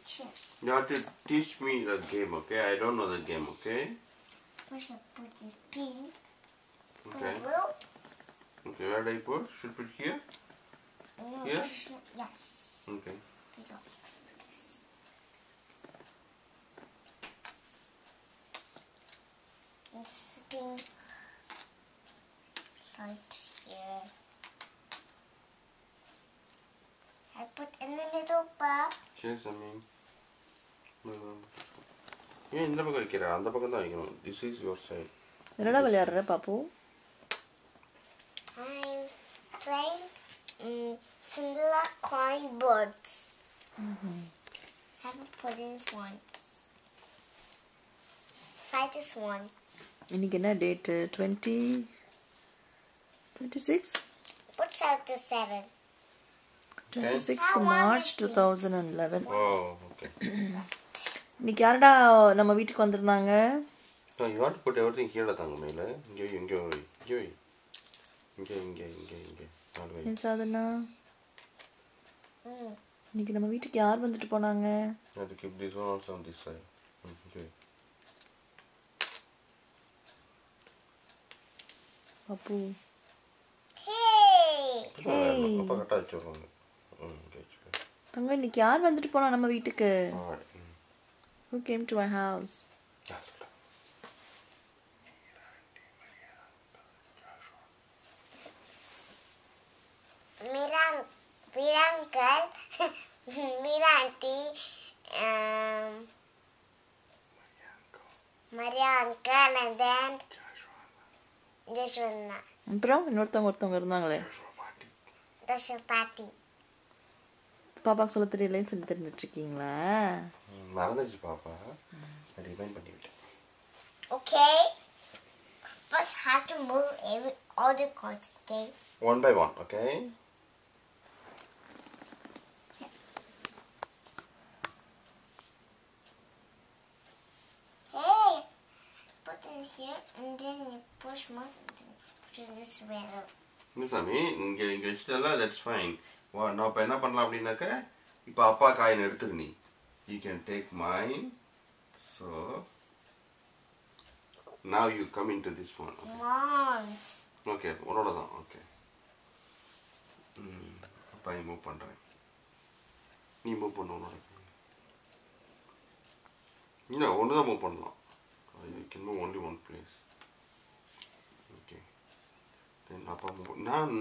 You have to teach me the game, okay? I don't know the game, okay? We should put this pink. Okay. Blue. Okay, where do I put? Should put here? No, Here? yes. Okay. We go. This. This is pink. Right here. I put in the middle, but Cheers, I mean. ஏன் இந்த பக்கம் வைக்கிற அந்த பக்கம் தான் வைக்கணும். This is your side. என்னடா விளையாடுற பாப்பு? I'm playing Cinderella coin boards. I haven't put this once. Try this one. இன்னைக்கு என்ன date? 26 What's out to 7? 26th March 2011. Oh, okay. இன்னைக்கு யாரடா நம்ம வீட்டுக்கு வந்திருந்தாங்க? No, you want to put everything here தாங்க மேல. இங்க ஏன் சாதனா? இன்னைக்கு நம்ம வீட்டுக்கு யார் வந்துட்டு போனாங்க? I have to keep this one also on this side. Okay. Pappu. Hey! அப்பா கட்ட வச்சிடுறாங்க. Okay. தங்க இன்னைக்கு யார் வந்துட்டு போனா நம்ம வீட்டுக்கு? Alright. Who came to our house? Mira uncle, Mira auntie, Maria uncle, and then Joshua. அப்புறம் ஒருத்தவங்க இருந்தாங்களே. Joshua party. பாப்பாக்கு சொல்ல தெரியலன்னு சொல்லி தெரிஞ்சிட்டு இருக்கீங்களா? மறந்துச்சு பாப்பா. ரிமைண்ட் பண்ணி விட்டேன். Okay. First have to move all the cards, okay? One by one, okay? Hey! Put it here and then you push more and then put it this riddle. சாமி இங்க வச்சுட்டல that's fine. நான் இப்போ என்ன பண்ணலாம் அப்படின்னாக்க இப்போ அப்பா காயின் எடுத்துக்க நீ. You can take mine. So now you come into this one. Mom's. Okay, உன்னோட தான். Okay. அப்பா மூவ் பண்றேன். நீ மூவ் பண்ணு உன்னோட. இல்ல ஒன்னு தான் மூவ் பண்ணலாம். You can move only one place. Okay. Then அப்பா மூவ் நான்